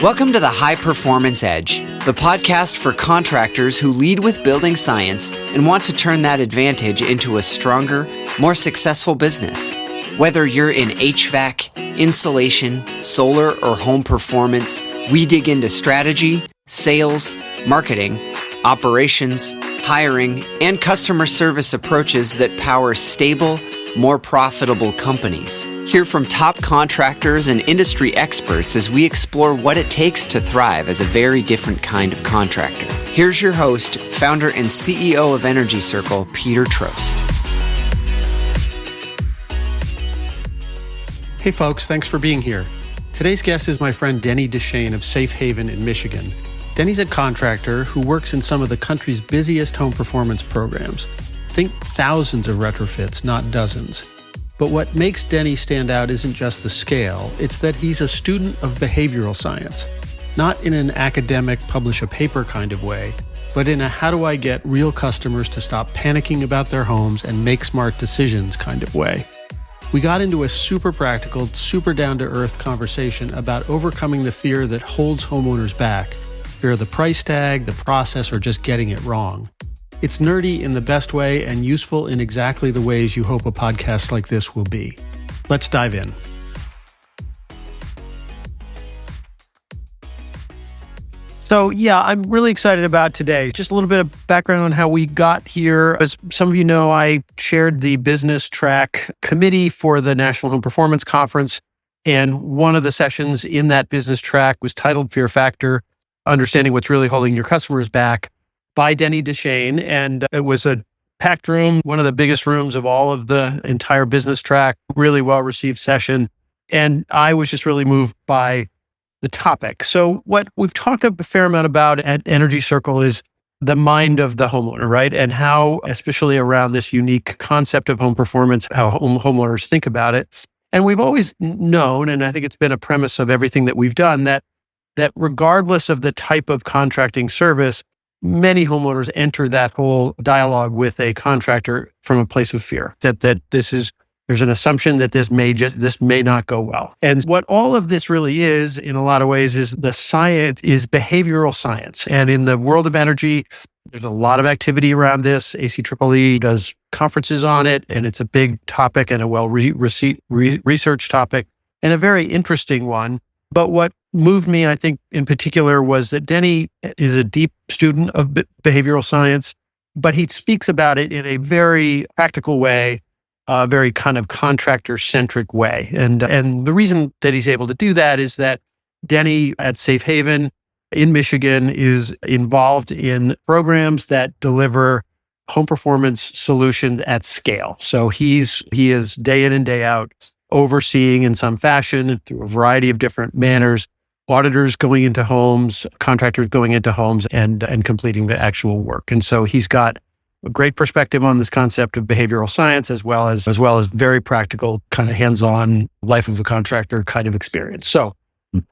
Welcome to the High Performance Edge, the podcast for contractors who lead with building science and want to turn that advantage into a stronger, more successful business. Whether you're in HVAC, insulation, solar, or home performance, we dig into strategy, sales, marketing, operations, hiring, and customer service approaches that power stable, more profitable companies. Hear from top contractors and industry experts as we explore what it takes to thrive as a very different kind of contractor. Here's your host, founder and CEO of Energy Circle, Peter Troast. Hey folks, thanks for being here. Today's guest is my friend Denny Duchene of Safe Haven in Michigan. Denny's a contractor who works in some of the country's busiest home performance programs. Think thousands of retrofits, not dozens. But what makes Denny stand out isn't just the scale, it's that he's a student of behavioral science. Not in an academic, publish a paper kind of way, but in a how do I get real customers to stop panicking about their homes and make smart decisions kind of way. We got into a super practical, super down-to-earth conversation about overcoming the fear that holds homeowners back. Fear of the price tag, the process, or just getting it wrong. It's nerdy in the best way and useful in exactly the ways you hope a podcast like this will be. Let's dive in. So yeah, I'm really excited about today. Just a little bit of background on how we got here. As some of you know, I chaired the business track committee for the National Home Performance Conference. And one of the sessions in that business track was titled Fear Factor, Understanding What's Really Holding Your Customers Back, by Denny Duchene. And it was a packed room, one of the biggest rooms of all of the entire business track, really well-received session. And I was just really moved by the topic. So what we've talked a fair amount about at Energy Circle is the mind of the homeowner, right? And how, especially around this unique concept of home performance, how homeowners think about it. And we've always known, and I think it's been a premise of everything that we've done, that regardless of the type of contracting service, many homeowners enter that whole dialogue with a contractor from a place of fear, that there's an assumption that this may not go well. And what all of this really is, in a lot of ways, is the science, is behavioral science. And in the world of energy, there's a lot of activity around this. ACEEE does conferences on it, and it's a big topic and a well-researched topic, and a very interesting one. But what moved me, I think, in particular, was that Denny is a deep student of behavioral science, but he speaks about it in a very practical way, a very kind of contractor-centric way. And the reason that he's able to do that is that Denny at Safe Haven in Michigan is involved in programs that deliver home performance solutions at scale. So he is day in and day out overseeing in some fashion through a variety of different manners, auditors going into homes, contractors going into homes and completing the actual work. And so he's got a great perspective on this concept of behavioral science, as well as very practical, kind of hands-on life of the contractor kind of experience. So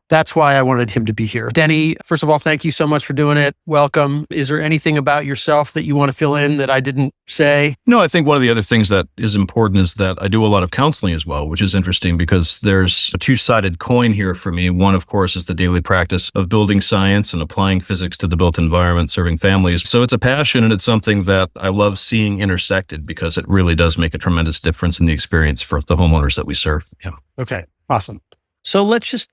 that's why I wanted him to be here. Denny, first of all, thank you so much for doing it. Welcome. Is there anything about yourself that you want to fill in that I didn't say? No, I think one of the other things that is important is that I do a lot of counseling as well, which is interesting because there's a two-sided coin here for me. One, of course, is the daily practice of building science and applying physics to the built environment, serving families. So it's a passion and it's something that I love seeing intersected because it really does make a tremendous difference in the experience for the homeowners that we serve. Yeah. Okay, awesome. So let's just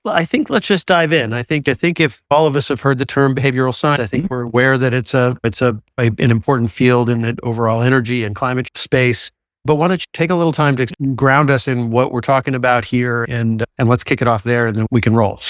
dive in. I think if all of us have heard the term behavioral science, I think we're aware that it's an important field in the overall energy and climate space. But why don't you take a little time to ground us in what we're talking about here, and let's kick it off there, and then we can roll.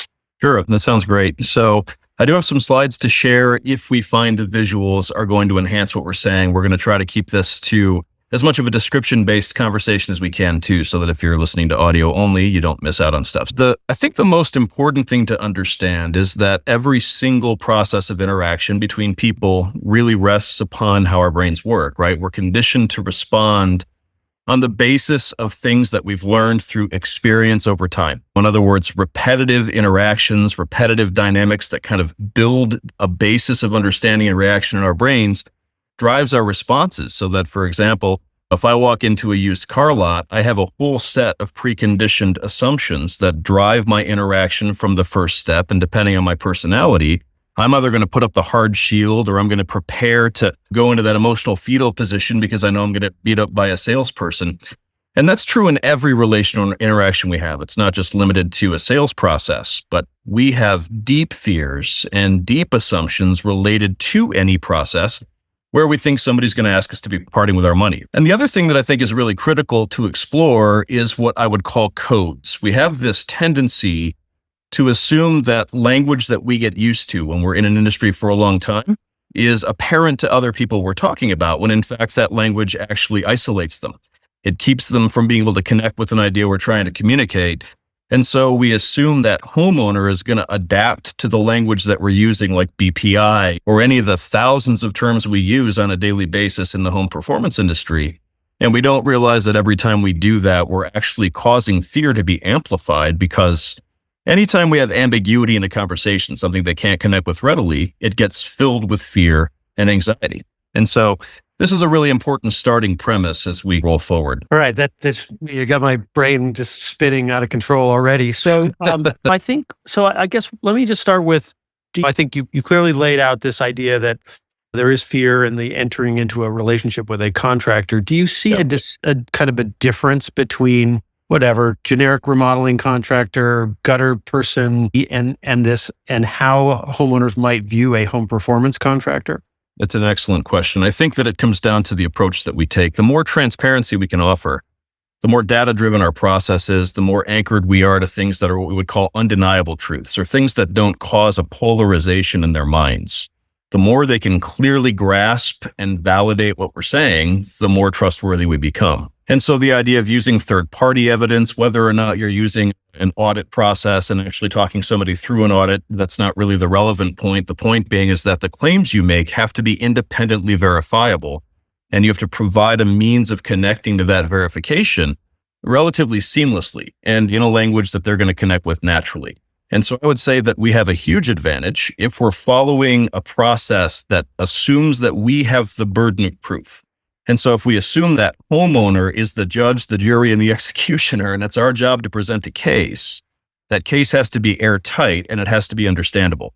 Sure, that sounds great. So I do have some slides to share. If we find the visuals are going to enhance what we're saying, we're going to try to keep this to as much of a description-based conversation as we can too, so that if you're listening to audio only, you don't miss out on stuff. I think the most important thing to understand is that every single process of interaction between people really rests upon how our brains work, right? We're conditioned to respond on the basis of things that we've learned through experience over time. In other words, repetitive interactions, repetitive dynamics that kind of build a basis of understanding and reaction in our brains drives our responses. So that, for example, If I walk into a used car lot, I have a whole set of preconditioned assumptions that drive my interaction from the first step. And depending on my personality, I'm either going to put up the hard shield or I'm going to prepare to go into that emotional fetal position because I know I'm going to get beat up by a salesperson. And that's true in every relational interaction we have. It's not just limited to a sales process, but we have deep fears and deep assumptions related to any process where we think somebody's going to ask us to be parting with our money. And the other thing that I think is really critical to explore is what I would call codes. We have this tendency to assume that language that we get used to when we're in an industry for a long time is apparent to other people we're talking about, when in fact that language actually isolates them. It keeps them from being able to connect with an idea we're trying to communicate. And so we assume that homeowner is going to adapt to the language that we're using, like BPI or any of the thousands of terms we use on a daily basis in the home performance industry. And we don't realize that every time we do that, we're actually causing fear to be amplified, because anytime we have ambiguity in a conversation, something they can't connect with readily, it gets filled with fear and anxiety. And so this is a really important starting premise as we roll forward. All right, that's you got my brain just spinning out of control already. So I guess let me just start with, I think you clearly laid out this idea that there is fear in the entering into a relationship with a contractor. Do you see a kind of a difference between whatever generic remodeling contractor, gutter person, and how homeowners might view a home performance contractor? That's an excellent question. I think that it comes down to the approach that we take. The more transparency we can offer, the more data-driven our process is, the more anchored we are to things that are what we would call undeniable truths, or things that don't cause a polarization in their minds. The more they can clearly grasp and validate what we're saying, the more trustworthy we become. And so the idea of using third-party evidence, whether or not you're using an audit process and actually talking somebody through an audit, that's not really the relevant point. The point being is that the claims you make have to be independently verifiable, and you have to provide a means of connecting to that verification relatively seamlessly and in a language that they're going to connect with naturally. And so I would say that we have a huge advantage if we're following a process that assumes that we have the burden of proof. And so if we assume that homeowner is the judge, the jury, and the executioner, and it's our job to present a case, that case has to be airtight and it has to be understandable.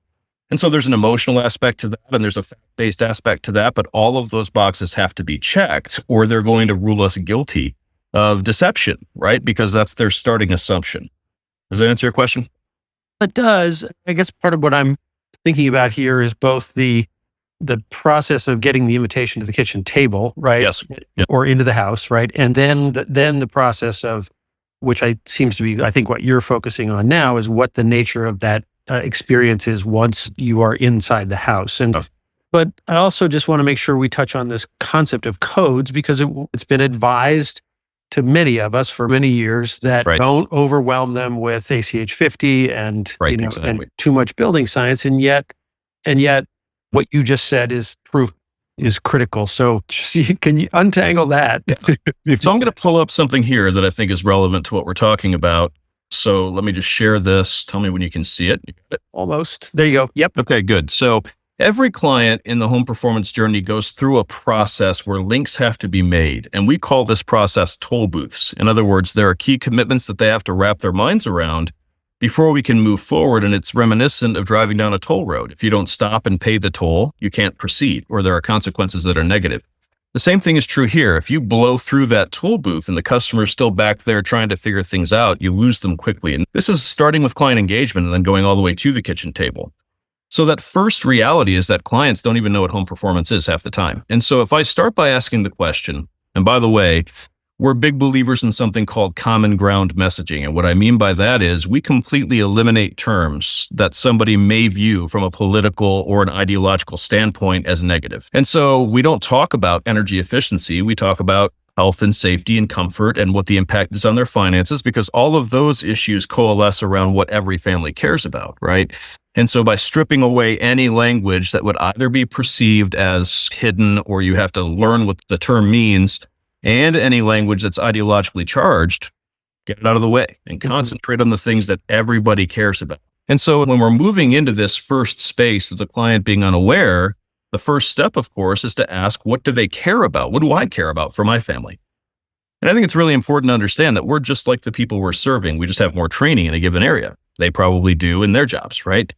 And so there's an emotional aspect to that, and there's a fact-based aspect to that, but all of those boxes have to be checked, or they're going to rule us guilty of deception, right? Because that's their starting assumption. Does that answer your question? It does. I guess part of what I'm thinking about here is both the process of getting the invitation to the kitchen table, right? Yes. Yep. Or into the house, right? And then the process of, which seems to be, I think what you're focusing on now, is what the nature of that experience is once you are inside the house. But I also just want to make sure we touch on this concept of codes, because it's been advised to many of us for many years that don't overwhelm them with ACH 50 and and too much building science, and yet what you just said is critical. So can you untangle that? So I'm going to pull up something here that I think is relevant to what we're talking about. So let me just share this. Tell me when you can see it. Almost. There you go. Yep. Okay, good. So every client in the home performance journey goes through a process where links have to be made. And we call this process toll booths. In other words, there are key commitments that they have to wrap their minds around before we can move forward. And it's reminiscent of driving down a toll road. If you don't stop and pay the toll, you can't proceed, or there are consequences that are negative. The same thing is true here. If you blow through that toll booth and the customer is still back there trying to figure things out, you lose them quickly. And this is starting with client engagement and then going all the way to the kitchen table. So that first reality is that clients don't even know what home performance is half the time. And so if I start by asking the question, and by the way, we're big believers in something called common ground messaging. And what I mean by that is we completely eliminate terms that somebody may view from a political or an ideological standpoint as negative. And so we don't talk about energy efficiency. We talk about health and safety and comfort and what the impact is on their finances, because all of those issues coalesce around what every family cares about, right? And so by stripping away any language that would either be perceived as hidden or you have to learn what the term means, and any language that's ideologically charged, get it out of the way and concentrate on the things that everybody cares about. And so when we're moving into this first space of the client being unaware, the first step, of course, is to ask, what do they care about? What do I care about for my family? And I think it's really important to understand that we're just like the people we're serving. We just have more training in a given area. They probably do in their jobs, right?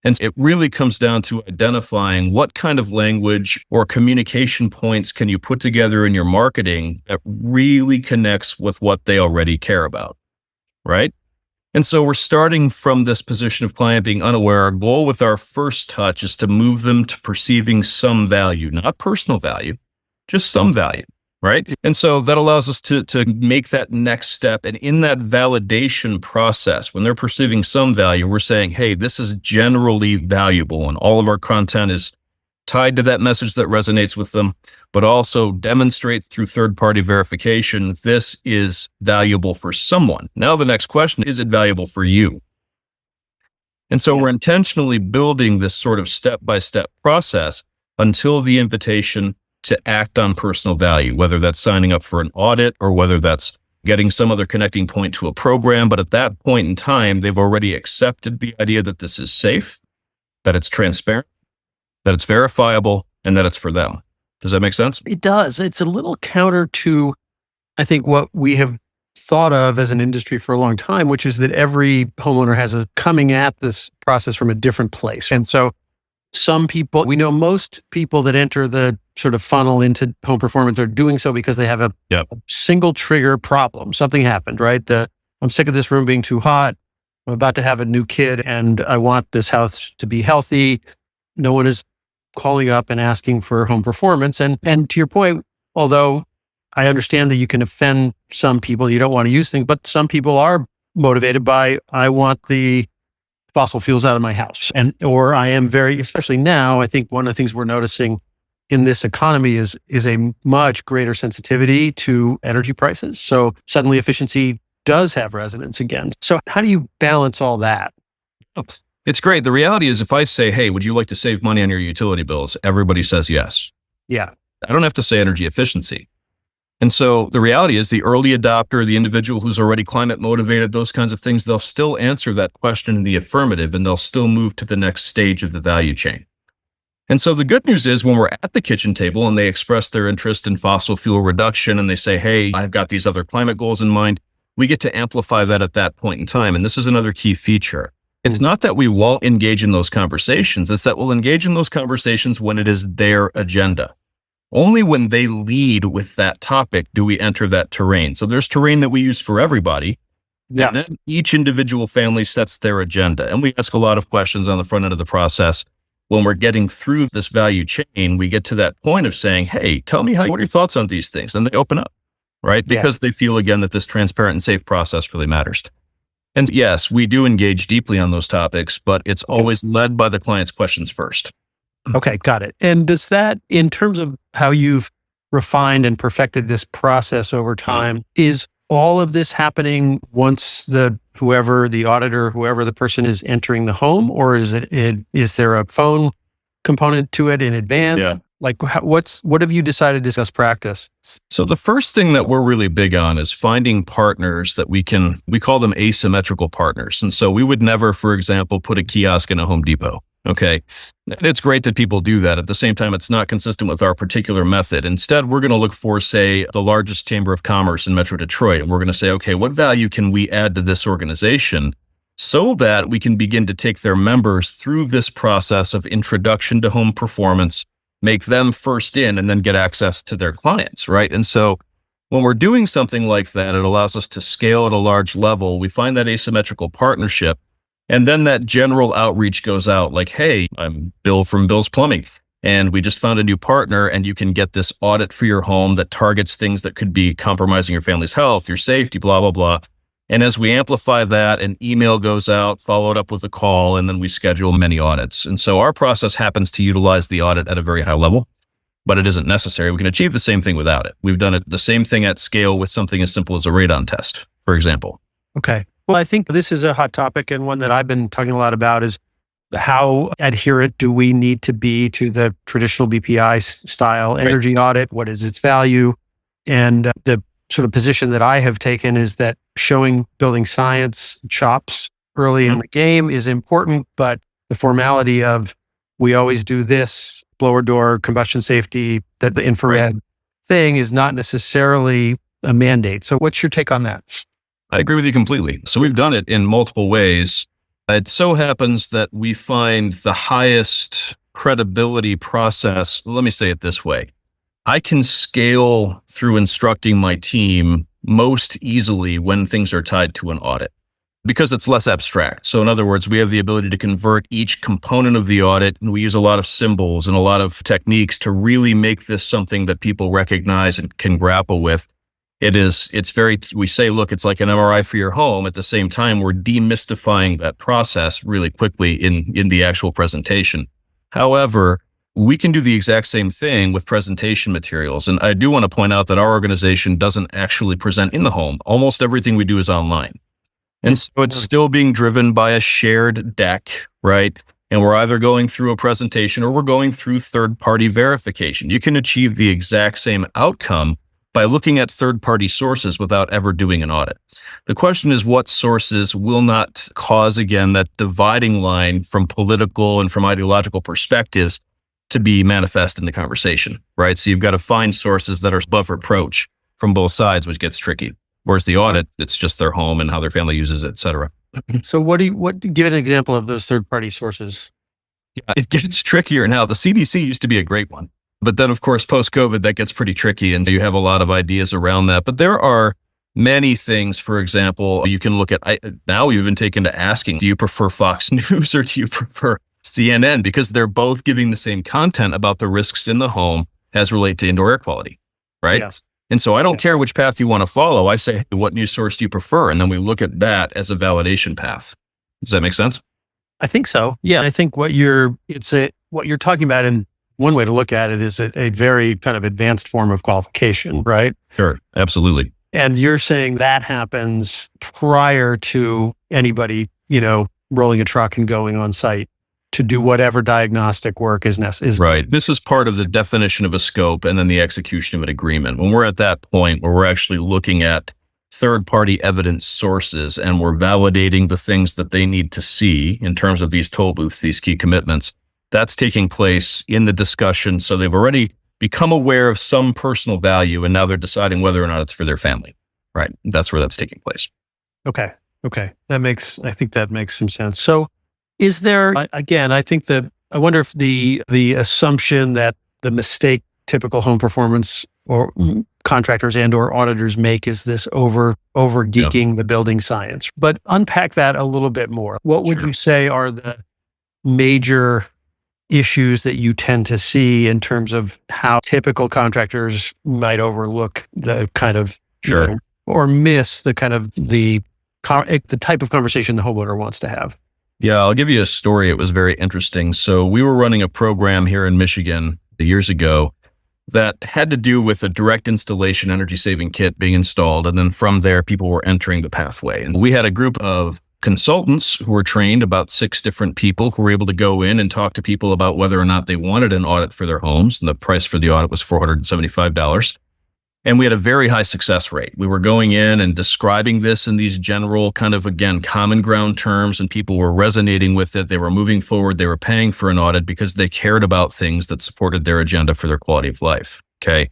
And it really comes down to identifying what kind of language or communication points can you put together in your marketing that really connects with what they already care about, right? And so we're starting from this position of client being unaware. Our goal with our first touch is to move them to perceiving some value, not personal value, just some value, right? And so that allows us to make that next step. And in that validation process, when they're perceiving some value, we're saying, hey, this is generally valuable. And all of our content is tied to that message that resonates with them, but also demonstrate through third-party verification, this is valuable for someone. Now the next question, is it valuable for you? And so we're intentionally building this sort of step-by-step process until the invitation to act on personal value, whether that's signing up for an audit or whether that's getting some other connecting point to a program. But at that point in time, they've already accepted the idea that this is safe, that it's transparent, that it's verifiable, and that it's for them. Does that make sense? It does. It's a little counter to, I think, what we have thought of as an industry for a long time, which is that every homeowner has a coming at this process from a different place. And so some people, we know most people that enter the sort of funnel into home performance are doing so because they have a single trigger problem. Something happened, right? I'm sick of this room being too hot. I'm about to have a new kid and I want this house to be healthy. No one is calling up and asking for home performance. And to your point, although I understand that you can offend some people, you don't want to use things, but some people are motivated by, I want the fossil fuels out of my house. Or I am very, especially now, I think one of the things we're noticing in this economy is a much greater sensitivity to energy prices. So suddenly efficiency does have resonance again. So how do you balance all that? It's great. The reality is if I say, hey, would you like to save money on your utility bills? Everybody says yes. Yeah. I don't have to say energy efficiency. And so the reality is the early adopter, the individual who's already climate motivated, those kinds of things, they'll still answer that question in the affirmative and they'll still move to the next stage of the value chain. And so the good news is when we're at the kitchen table and they express their interest in fossil fuel reduction and they say, hey, I've got these other climate goals in mind, we get to amplify that at that point in time. And this is another key feature. It's not that we won't engage in those conversations. It's that we'll engage in those conversations when it is their agenda. Only when they lead with that topic do we enter that terrain. So there's terrain that we use for everybody. Yeah. And then each individual family sets their agenda. And we ask a lot of questions on the front end of the process. When we're getting through this value chain, we get to that point of saying, hey, tell me what are your thoughts on these things? And they open up, right? Because they feel, again, that this transparent and safe process really matters. And yes, we do engage deeply on those topics, but it's always led by the client's questions first. Okay, got it. And does that, in terms of how you've refined and perfected this process over time, is all of this happening once the auditor, whoever the person is entering the home, or is there a phone component to it in advance? Yeah. Like what have you decided is best practice? So the first thing that we're really big on is finding partners that we call them asymmetrical partners. And so we would never, for example, put a kiosk in a Home Depot. Okay. And it's great that people do that. At the same time, it's not consistent with our particular method. Instead, we're going to look for, say, the largest chamber of commerce in Metro Detroit. And we're going to say, okay, what value can we add to this organization so that we can begin to take their members through this process of introduction to home performance, make them first in, and then get access to their clients, right? And so when we're doing something like that, it allows us to scale at a large level. We find that asymmetrical partnership. And then that general outreach goes out like, hey, I'm Bill from Bill's Plumbing, and we just found a new partner, and you can get this audit for your home that targets things that could be compromising your family's health, your safety, blah, blah, blah. And as we amplify that, an email goes out, followed up with a call, and then we schedule many audits. And so our process happens to utilize the audit at a very high level, but it isn't necessary. We can achieve the same thing without it. We've done the same thing at scale with something as simple as a radon test, for example. Okay. Well, I think this is a hot topic, and one that I've been talking a lot about is how adherent do we need to be to the traditional BPI style energy audit? What is its value? And the sort of position that I have taken is that showing building science chops early in the game is important, but the formality of we always do this, blower door, combustion safety, that the infrared thing is not necessarily a mandate. So what's your take on that? I agree with you completely. So we've done it in multiple ways. It so happens that we find the highest credibility process. Let me say it this way. I can scale through instructing my team most easily when things are tied to an audit because it's less abstract. So in other words, we have the ability to convert each component of the audit, and we use a lot of symbols and a lot of techniques to really make this something that people recognize and can grapple with. We say, look, it's like an MRI for your home. At the same time, we're demystifying that process really quickly in the actual presentation. However, we can do the exact same thing with presentation materials. And I do want to point out that our organization doesn't actually present in the home. Almost everything we do is online. And so it's still being driven by a shared deck, right? And we're either going through a presentation or we're going through third-party verification. You can achieve the exact same outcome by looking at third-party sources without ever doing an audit. The question is what sources will not cause, again, that dividing line from political and from ideological perspectives to be manifest in the conversation, right? So you've got to find sources that are above reproach from both sides, which gets tricky. Whereas the audit, it's just their home and how their family uses it, et cetera. So give an example of those third-party sources. Yeah, it gets trickier now. The CDC used to be a great one. But then, of course, post-COVID, that gets pretty tricky, and you have a lot of ideas around that. But there are many things, for example, you can look at. Now we've even taken to asking, do you prefer Fox News or do you prefer CNN? Because they're both giving the same content about the risks in the home as relate to indoor air quality, right? Yes. And so I don't care which path you want to follow. I say, what news source do you prefer? And then we look at that as a validation path. Does that make sense? I think so. Yeah. I think what you're talking about, and one way to look at it is a very kind of advanced form of qualification, right? Sure. Absolutely. And you're saying that happens prior to anybody, rolling a truck and going on site to do whatever diagnostic work is necessary. Right. This is part of the definition of a scope and then the execution of an agreement. When we're at that point where we're actually looking at third-party evidence sources and we're validating the things that they need to see in terms of these toll booths, these key commitments, that's taking place in the discussion. So they've already become aware of some personal value, and now they're deciding whether or not it's for their family. Right. That's where that's taking place. Okay. I think that makes some sense. So is there, again, I wonder if the assumption that the mistake typical home performance or contractors and or auditors make is this over geeking the building science, but unpack that a little bit more. What would you say are the major issues that you tend to see in terms of how typical contractors might overlook the kind of, or miss the kind of the type of conversation the homeowner wants to have? Yeah, I'll give you a story. It was very interesting. So we were running a program here in Michigan years ago that had to do with a direct installation energy saving kit being installed. And then from there, people were entering the pathway. And we had a group of consultants who were trained, about 6 different people who were able to go in and talk to people about whether or not they wanted an audit for their homes. And the price for the audit was $475. And we had a very high success rate. We were going in and describing this in these general kind of, again, common ground terms, and people were resonating with it. They were moving forward. They were paying for an audit because they cared about things that supported their agenda for their quality of life. Okay.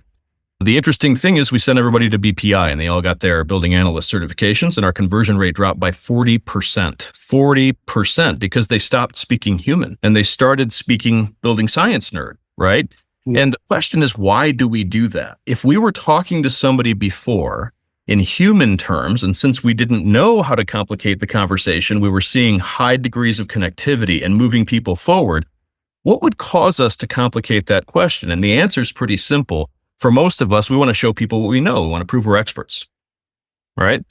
The interesting thing is we sent everybody to BPI and they all got their building analyst certifications, and our conversion rate dropped by 40%. 40% because they stopped speaking human and they started speaking building science nerd, right? And the question is, why do we do that? If we were talking to somebody before in human terms, and since we didn't know how to complicate the conversation, we were seeing high degrees of connectivity and moving people forward, what would cause us to complicate that question? And the answer is pretty simple. For most of us, we want to show people what we know. We want to prove we're experts, right?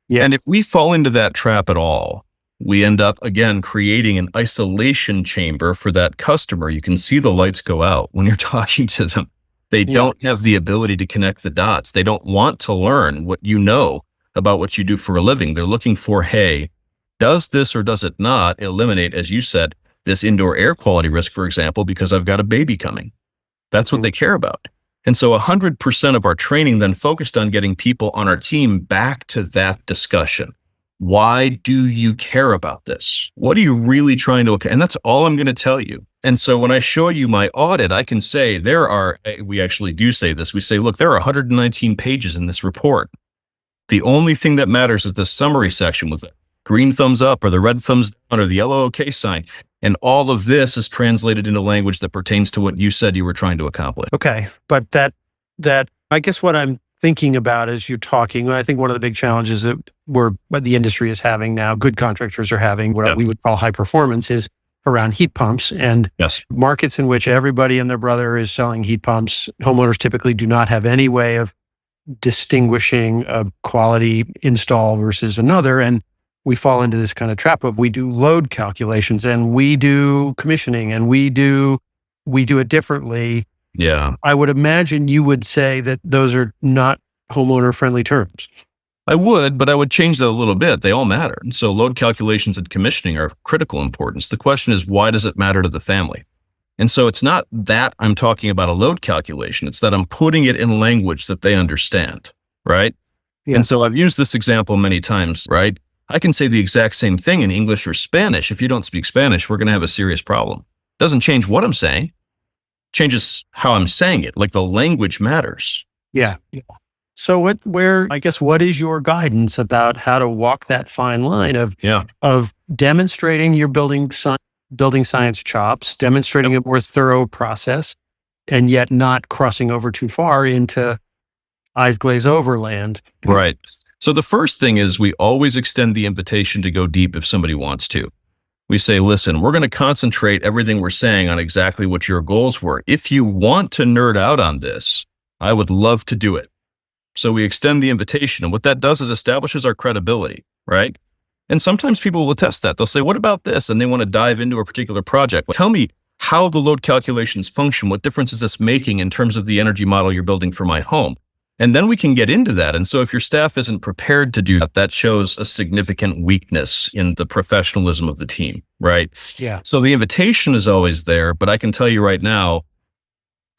Yeah. And if we fall into that trap at all, we end up, again, creating an isolation chamber for that customer. You can see the lights go out when you're talking to them. They don't have the ability to connect the dots. They don't want to learn what you know about what you do for a living. They're looking for, hey, does this or does it not eliminate, as you said, this indoor air quality risk, for example, because I've got a baby coming? That's what they care about. And so 100% of our training then focused on getting people on our team back to that discussion. Why do you care about this? What are you really trying to, and that's all I'm going to tell you. And so when I show you my audit, I can say we actually do say this. We say, look, there are 119 pages in this report. The only thing that matters is the summary section with the green thumbs up or the red thumbs down or the yellow okay sign. And all of this is translated into language that pertains to what you said you were trying to accomplish. Okay. But that I guess what I'm thinking about as you're talking, I think one of the big challenges that the industry is having now, good contractors are having, what we would call high performance, is around heat pumps and markets in which everybody and their brother is selling heat pumps. Homeowners typically do not have any way of distinguishing a quality install versus another. And we fall into this kind of trap of we do load calculations and we do commissioning and we do it differently. Yeah. I would imagine you would say that those are not homeowner friendly terms. I would, but I would change that a little bit. They all matter. And so load calculations and commissioning are of critical importance. The question is, why does it matter to the family? And so it's not that I'm talking about a load calculation. It's that I'm putting it in language that they understand, right? Yeah. And so I've used this example many times, right? I can say the exact same thing in English or Spanish. If you don't speak Spanish, we're going to have a serious problem. It doesn't change what I'm saying. It changes how I'm saying it. Like the language matters. Yeah. So what is your guidance about how to walk that fine line of demonstrating your building science chops, demonstrating a more thorough process, and yet not crossing over too far into eyes glaze over land? Right. So the first thing is we always extend the invitation to go deep if somebody wants to. We say, listen, we're going to concentrate everything we're saying on exactly what your goals were. If you want to nerd out on this, I would love to do it. So we extend the invitation. And what that does is establishes our credibility, right? And sometimes people will test that. They'll say, what about this? And they want to dive into a particular project. Tell me how the load calculations function. What difference is this making in terms of the energy model you're building for my home? And then we can get into that. And so if your staff isn't prepared to do that, that shows a significant weakness in the professionalism of the team, right? Yeah. So the invitation is always there, but I can tell you right now,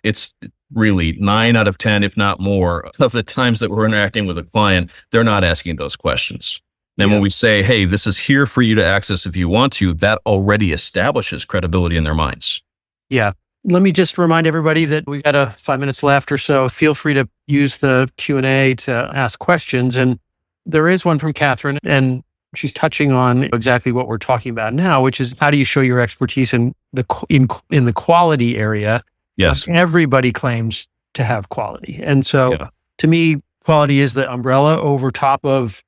it's really 9 out of 10, if not more, of the times that we're interacting with a client, they're not asking those questions. And when we say, hey, this is here for you to access if you want to, that already establishes credibility in their minds. Yeah. Let me just remind everybody that we've got 5 minutes left or so. Feel free to use the Q&A to ask questions. And there is one from Catherine, and she's touching on exactly what we're talking about now, which is how do you show your expertise in the quality area? Yes. Everybody claims to have quality. And so to me, quality is the umbrella over top of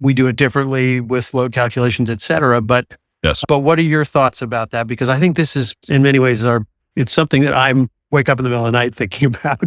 we do it differently with load calculations, et cetera. But what are your thoughts about that? Because I think this is in many ways it's something that I'm wake up in the middle of the night thinking about.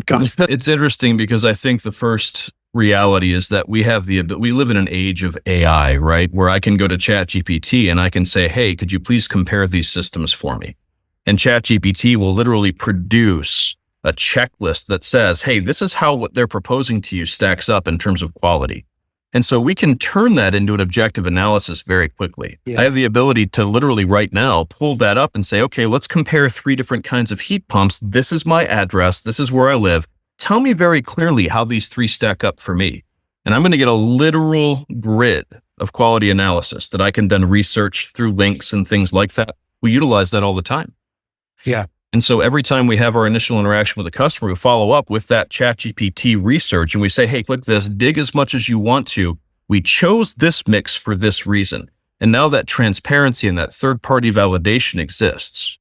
It's interesting because I think the first reality is that we live in an age of AI, right? Where I can go to ChatGPT and I can say, hey, could you please compare these systems for me? And ChatGPT will literally produce a checklist that says, hey, this is how what they're proposing to you stacks up in terms of quality. And so we can turn that into an objective analysis very quickly. Yeah. I have the ability to literally right now pull that up and say, okay, let's compare 3 different kinds of heat pumps. This is my address. This is where I live. Tell me very clearly how these 3 stack up for me. And I'm going to get a literal grid of quality analysis that I can then research through links and things like that. We utilize that all the time. Yeah. And so every time we have our initial interaction with a customer, we follow up with that ChatGPT research and we say, hey, click this, dig as much as you want to. We chose this mix for this reason. And now that transparency and that third-party validation exists.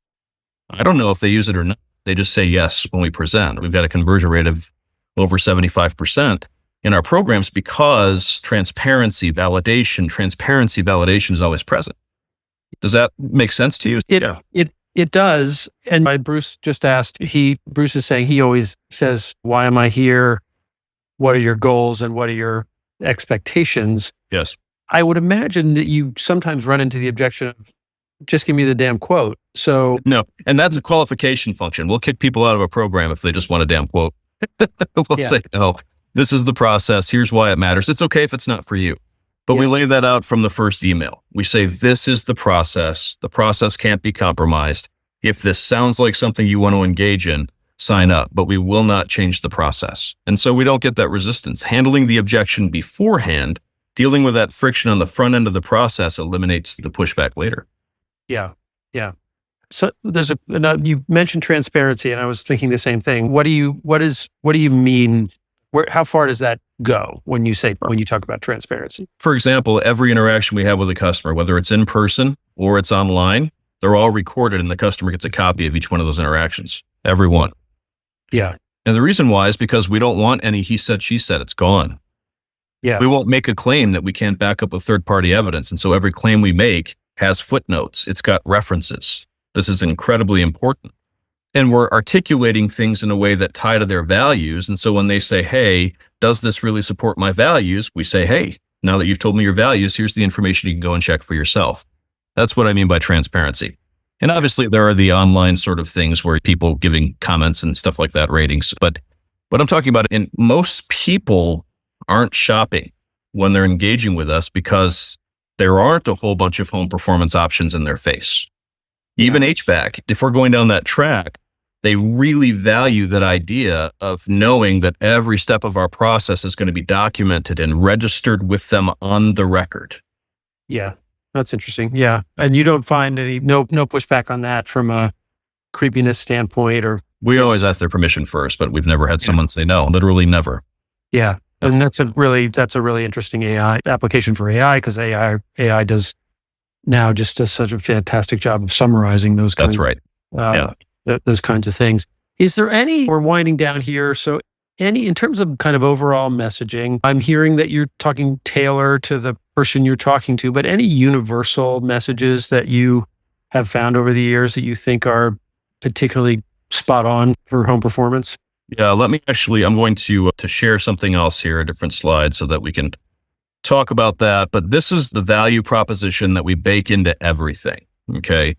I don't know if they use it or not. They just say yes when we present. We've got a conversion rate of over 75% in our programs because transparency validation is always present. Does that make sense to you? It does. And Bruce just asked, Bruce is saying he always says, why am I here? What are your goals and what are your expectations? Yes. I would imagine that you sometimes run into the objection of just give me the damn quote. So no, and that's a qualification function. We'll kick people out of a program if they just want a damn quote. We'll say, no, this is the process. Here's why it matters. It's okay if it's not for you. But we lay that out from the first email. We say, this is the process. The process can't be compromised. If this sounds like something you want to engage in, sign up, but we will not change the process. And so we don't get that resistance. Handling the objection beforehand dealing with that friction on the front end of the process eliminates the pushback later. Yeah. Yeah. So you mentioned transparency, and I was thinking the same thing. What do you mean? How far does that go when you talk about transparency? For example, every interaction we have with a customer, whether it's in person or it's online, they're all recorded and the customer gets a copy of each one of those interactions. Every one. Yeah. And the reason why is because we don't want any he said, she said. It's gone. Yeah. We won't make a claim that we can't back up with third-party evidence. And so every claim we make has footnotes. It's got references. This is incredibly important. And we're articulating things in a way that tie to their values. And so when they say, hey, does this really support my values? We say, hey, now that you've told me your values, here's the information you can go and check for yourself. That's what I mean by transparency. And obviously there are the online sort of things where people giving comments and stuff like that, ratings. But what I'm talking about, and most people aren't shopping when they're engaging with us because there aren't a whole bunch of home performance options in their face. Even HVAC, if we're going down that track, they really value that idea of knowing that every step of our process is going to be documented and registered with them on the record. Yeah, that's interesting. Yeah. And you don't find no pushback on that from a creepiness standpoint or? We always ask their permission first, but we've never had someone say no, literally never. Yeah. And that's a really interesting AI application for AI, because AI does such a fantastic job of summarizing those kinds. That's right. Those kinds of things. Is there we're winding down here. So in terms of kind of overall messaging, I'm hearing that you're talking tailor to the person you're talking to, but any universal messages that you have found over the years that you think are particularly spot on for home performance? Yeah, I'm going to share something else here, a different slide, so that we can talk about that. But this is the value proposition that we bake into everything. Okay.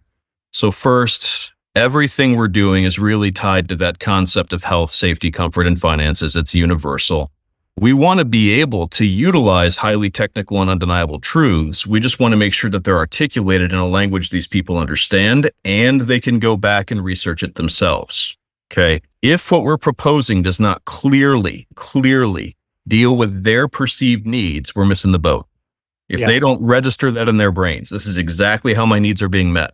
So first, everything we're doing is really tied to that concept of health, safety, comfort, and finances. It's universal. We want to be able to utilize highly technical and undeniable truths. We just want to make sure that they're articulated in a language these people understand, and they can go back and research it themselves. Okay. If what we're proposing does not clearly deal with their perceived needs, we're missing the boat. If they don't register that in their brains, this is exactly how my needs are being met,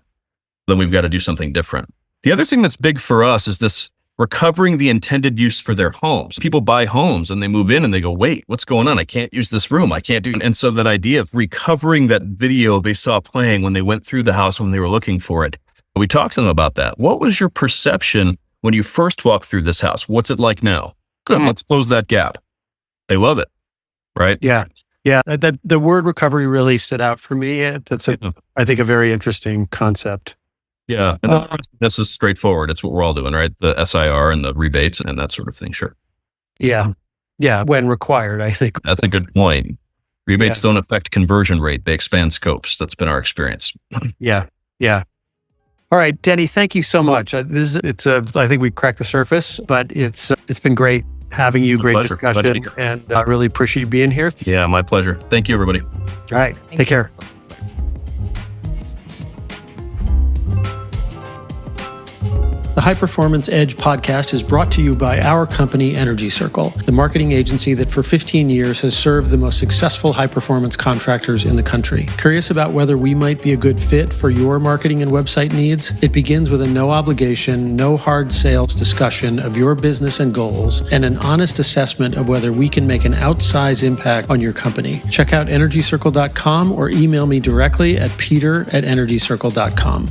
then we've got to do something different. The other thing that's big for us is this recovering the intended use for their homes. People buy homes and they move in and they go, wait, what's going on? I can't use this room. I can't do it. And so that idea of recovering that video they saw playing when they went through the house when they were looking for it, we talked to them about that. What was your perception when you first walked through this house? What's it like now? Good, let's close that gap. They love it, right? Yeah. Yeah. The word recovery really stood out for me. That's I think a very interesting concept. Yeah. And this is straightforward. It's what we're all doing, right? The SIR and the rebates and that sort of thing. Sure. Yeah. Yeah. When required, I think. That's a good point. Rebates don't affect conversion rate. They expand scopes. That's been our experience. Yeah. Yeah. All right, Denny, thank you so much. I think we cracked the surface, but it's been great having you. Great discussion, and I really appreciate you being here. Yeah, my pleasure. Thank you, everybody. All right, take care. The High Performance Edge podcast is brought to you by our company, Energy Circle, the marketing agency that for 15 years has served the most successful high-performance contractors in the country. Curious about whether we might be a good fit for your marketing and website needs? It begins with a no-obligation, no hard sales discussion of your business and goals, and an honest assessment of whether we can make an outsized impact on your company. Check out energycircle.com or email me directly at peter@energycircle.com.